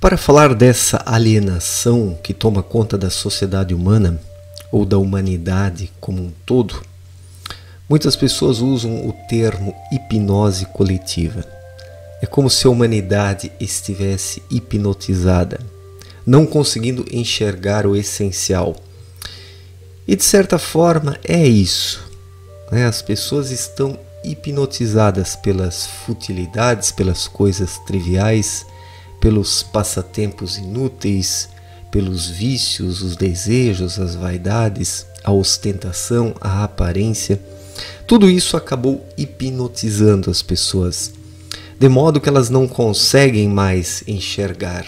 Para falar dessa alienação que toma conta da sociedade humana, ou da humanidade como um todo, muitas pessoas usam o termo hipnose coletiva. É como se a humanidade estivesse hipnotizada, não conseguindo enxergar o essencial. E de certa forma é isso, né? As pessoas estão hipnotizadas pelas futilidades, pelas coisas triviais, pelos passatempos inúteis, pelos vícios, os desejos, as vaidades, a ostentação, a aparência. Tudo isso acabou hipnotizando as pessoas, de modo que elas não conseguem mais enxergar.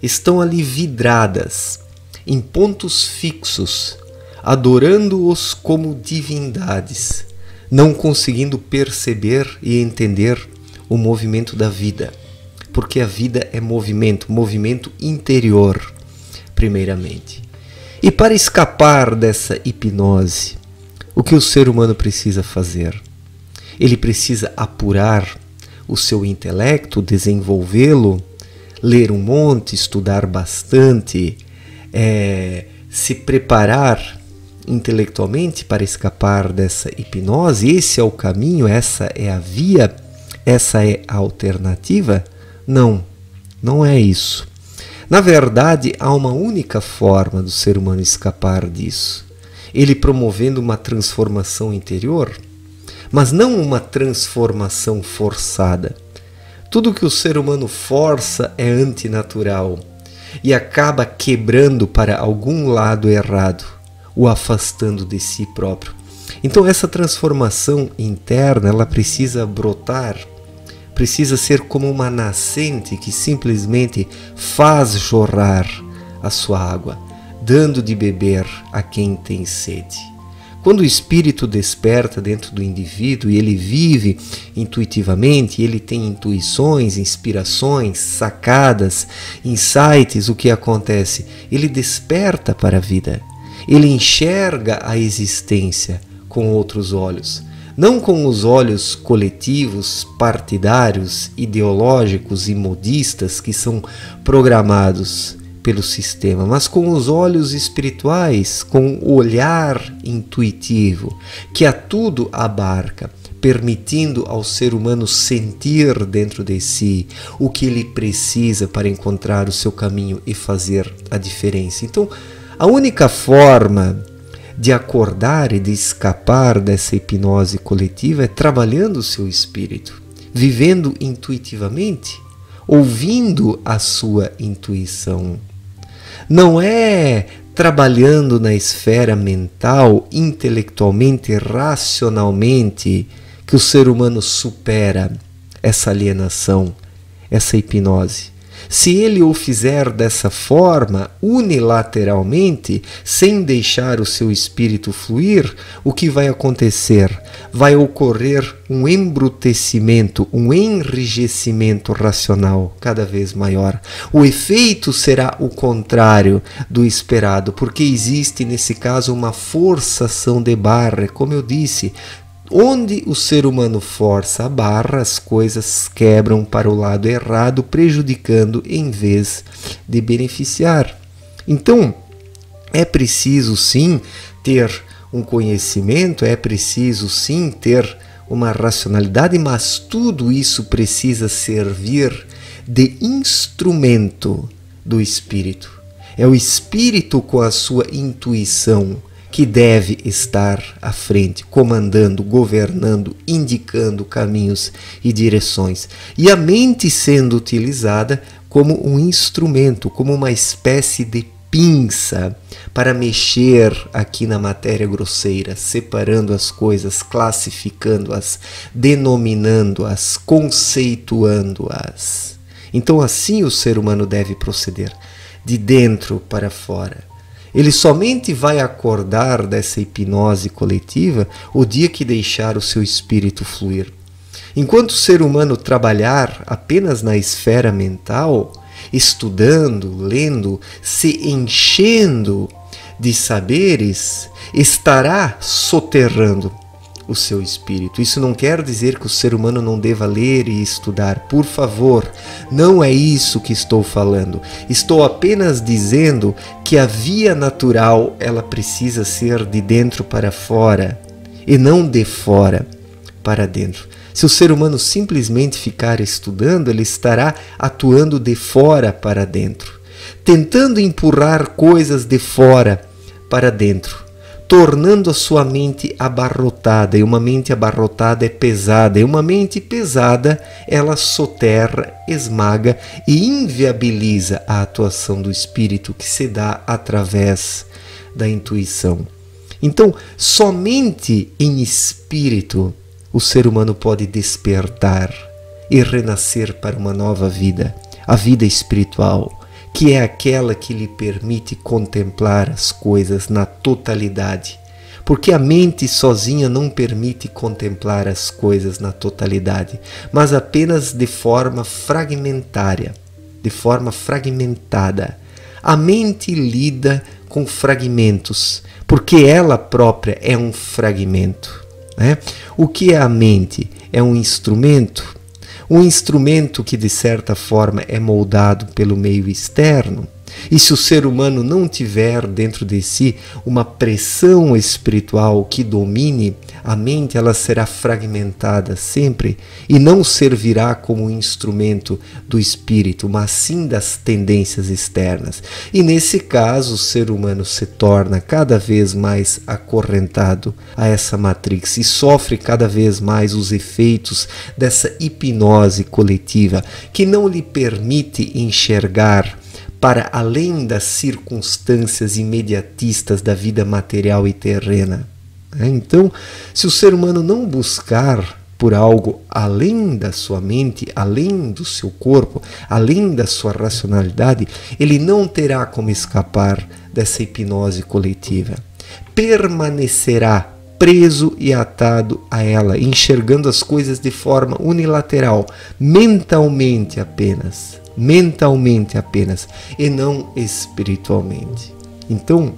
Estão ali vidradas, em pontos fixos, adorando-os como divindades, não conseguindo perceber e entender o movimento da vida. Porque a vida é movimento, movimento interior, primeiramente. E para escapar dessa hipnose, o que o ser humano precisa fazer? Ele precisa apurar o seu intelecto, desenvolvê-lo, ler um monte, estudar bastante, se preparar intelectualmente para escapar dessa hipnose. Esse é o caminho, essa é a via, essa é a alternativa? Não, não é isso. Na verdade, há uma única forma do ser humano escapar disso. Ele promovendo uma transformação interior, mas não uma transformação forçada. Tudo que o ser humano força é antinatural e acaba quebrando para algum lado errado, o afastando de si próprio. Então essa transformação interna, ela precisa brotar, precisa ser como uma nascente que simplesmente faz jorrar a sua água, dando de beber a quem tem sede. Quando o espírito desperta dentro do indivíduo e ele vive intuitivamente, ele tem intuições, inspirações, sacadas, insights, o que acontece? Ele desperta para a vida, ele enxerga a existência com outros olhos. Não com os olhos coletivos, partidários, ideológicos e modistas que são programados pelo sistema, mas com os olhos espirituais, com o olhar intuitivo, que a tudo abarca, permitindo ao ser humano sentir dentro de si o que ele precisa para encontrar o seu caminho e fazer a diferença. Então, a única forma de acordar e de escapar dessa hipnose coletiva é trabalhando o seu espírito, vivendo intuitivamente, ouvindo a sua intuição. Não é trabalhando na esfera mental, intelectualmente, racionalmente, que o ser humano supera essa alienação, essa hipnose. Se ele o fizer dessa forma, unilateralmente, sem deixar o seu espírito fluir, o que vai acontecer? Vai ocorrer um embrutecimento, um enrijecimento racional cada vez maior. O efeito será o contrário do esperado, porque existe nesse caso uma forçação de barra, como eu disse. Onde o ser humano força a barra, as coisas quebram para o lado errado, prejudicando em vez de beneficiar. Então, é preciso sim ter um conhecimento, é preciso sim ter uma racionalidade, mas tudo isso precisa servir de instrumento do espírito. É o espírito com a sua intuição que deve estar à frente, comandando, governando, indicando caminhos e direções. E a mente sendo utilizada como um instrumento, como uma espécie de pinça para mexer aqui na matéria grosseira, separando as coisas, classificando-as, denominando-as, conceituando-as. Então assim o ser humano deve proceder, de dentro para fora. Ele somente vai acordar dessa hipnose coletiva o dia que deixar o seu espírito fluir. Enquanto o ser humano trabalhar apenas na esfera mental, estudando, lendo, se enchendo de saberes, estará soterrando o seu espírito. Isso não quer dizer que o ser humano não deva ler e estudar. Por favor, não é isso que estou falando. Estou apenas dizendo que a via natural, ela precisa ser de dentro para fora e não de fora para dentro. Se o ser humano simplesmente ficar estudando, ele estará atuando de fora para dentro, tentando empurrar coisas de fora para dentro, tornando a sua mente abarrotada. E uma mente abarrotada é pesada. E uma mente pesada, ela soterra, esmaga e inviabiliza a atuação do espírito que se dá através da intuição. Então, somente em espírito o ser humano pode despertar e renascer para uma nova vida, a vida espiritual, que é aquela que lhe permite contemplar as coisas na totalidade. Porque a mente sozinha não permite contemplar as coisas na totalidade, mas apenas de forma fragmentária, de forma fragmentada. A mente lida com fragmentos, porque ela própria é um fragmento, né? O que é a mente? É um instrumento que de certa forma é moldado pelo meio externo. E se o ser humano não tiver dentro de si uma pressão espiritual que domine a mente, ela será fragmentada sempre e não servirá como instrumento do espírito, mas sim das tendências externas. E nesse caso, o ser humano se torna cada vez mais acorrentado a essa matrix e sofre cada vez mais os efeitos dessa hipnose coletiva que não lhe permite enxergar para além das circunstâncias imediatistas da vida material e terrena. Então, se o ser humano não buscar por algo além da sua mente, além do seu corpo, além da sua racionalidade, ele não terá como escapar dessa hipnose coletiva. Permanecerá preso e atado a ela, enxergando as coisas de forma unilateral, mentalmente apenas, e não espiritualmente. Então,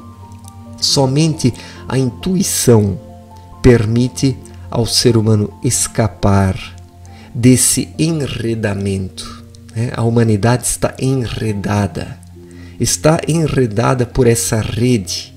somente a intuição permite ao ser humano escapar desse enredamento, né? A humanidade está enredada por essa rede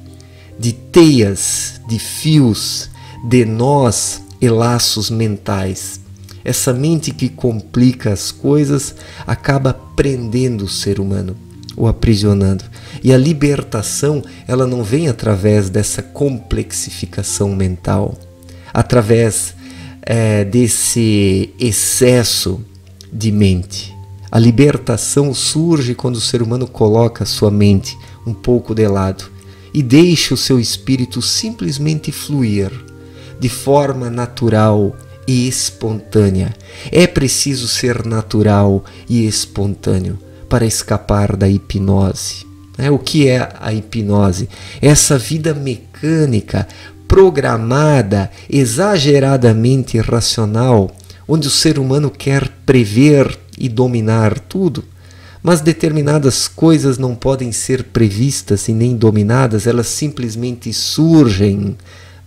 de teias, de fios, de nós e laços mentais. Essa mente que complica as coisas acaba prendendo o ser humano, o aprisionando. E a libertação, ela não vem através dessa complexificação mental, através desse excesso de mente. A libertação surge quando o ser humano coloca a sua mente um pouco de lado e deixa o seu espírito simplesmente fluir de forma natural e espontânea. É preciso ser natural e espontâneo para escapar da hipnose. O que é a hipnose? Essa vida mecânica, programada, exageradamente racional, onde o ser humano quer prever e dominar tudo, mas determinadas coisas não podem ser previstas e nem dominadas, elas simplesmente surgem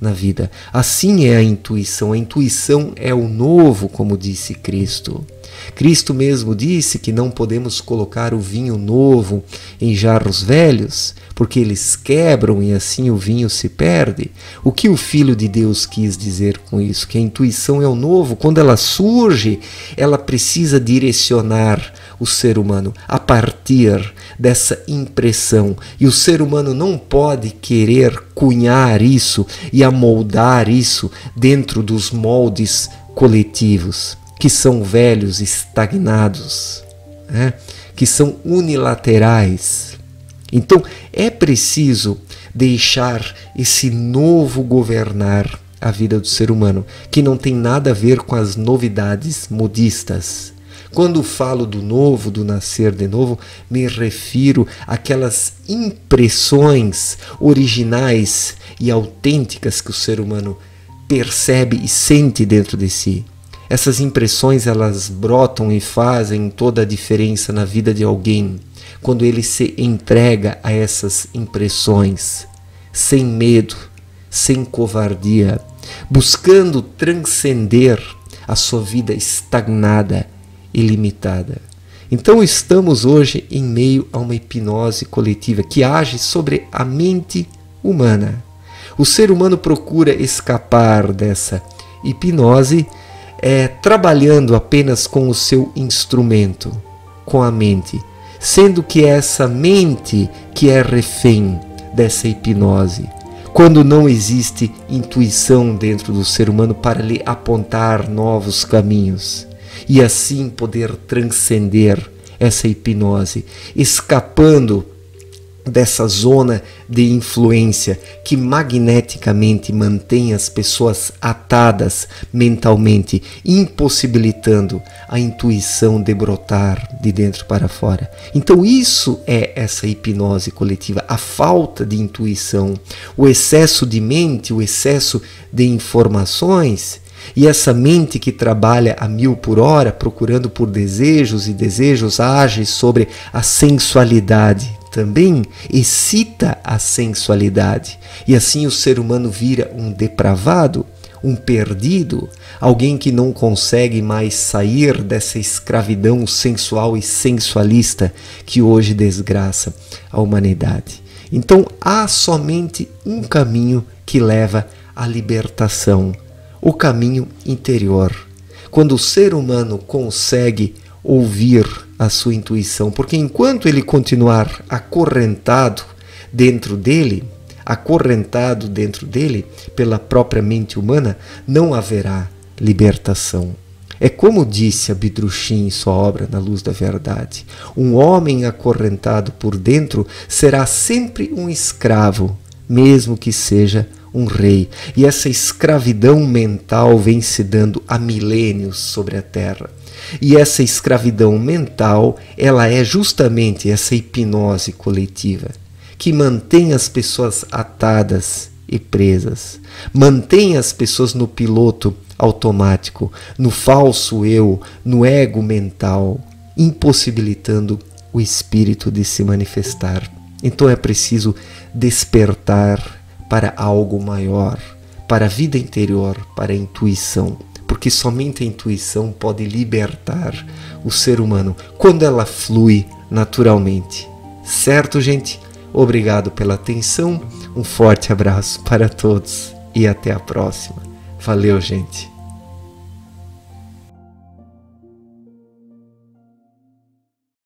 na vida. Assim é a intuição. A intuição é o novo, como disse Cristo. Cristo mesmo disse que não podemos colocar o vinho novo em jarros velhos, porque eles quebram e assim o vinho se perde. O que o Filho de Deus quis dizer com isso? Que a intuição é o novo. Quando ela surge, ela precisa direcionar o ser humano a partir dessa impressão. E o ser humano não pode querer cunhar isso e amoldar isso dentro dos moldes coletivos, que são velhos, estagnados, né? Que são unilaterais. Então é preciso deixar esse novo governar a vida do ser humano, que não tem nada a ver com as novidades modistas. Quando falo do novo, do nascer de novo, me refiro àquelas impressões originais e autênticas que o ser humano percebe e sente dentro de si. Essas impressões, elas brotam e fazem toda a diferença na vida de alguém quando ele se entrega a essas impressões, sem medo, sem covardia, buscando transcender a sua vida estagnada e limitada. Então estamos hoje em meio a uma hipnose coletiva que age sobre a mente humana. O ser humano procura escapar dessa hipnose trabalhando apenas com o seu instrumento, com a mente, sendo que é essa mente que é refém dessa hipnose, quando não existe intuição dentro do ser humano para lhe apontar novos caminhos e assim poder transcender essa hipnose, escapando dessa zona de influência que magneticamente mantém as pessoas atadas mentalmente, impossibilitando a intuição de brotar de dentro para fora. Então isso é essa hipnose coletiva, a falta de intuição, o excesso de mente, o excesso de informações. E essa mente que trabalha a 1000 por hora, procurando por desejos e desejos, age sobre a sensualidade. Também excita a sensualidade. E assim o ser humano vira um depravado, um perdido, alguém que não consegue mais sair dessa escravidão sensual e sensualista que hoje desgraça a humanidade. Então há somente um caminho que leva à libertação. O caminho interior. Quando o ser humano consegue ouvir a sua intuição, porque enquanto ele continuar acorrentado dentro dele pela própria mente humana, não haverá libertação. É como disse Abidrushim em sua obra Na Luz da Verdade: um homem acorrentado por dentro será sempre um escravo, mesmo que seja um rei. E essa escravidão mental vem se dando há milênios sobre a Terra. E essa escravidão mental, ela é justamente essa hipnose coletiva que mantém as pessoas atadas e presas, mantém as pessoas no piloto automático, no falso eu, no ego mental, impossibilitando o espírito de se manifestar. Então é preciso despertar para algo maior, para a vida interior, para a intuição, porque somente a intuição pode libertar o ser humano quando ela flui naturalmente. Certo, gente? Obrigado pela atenção, um forte abraço para todos e até a próxima. Valeu, gente!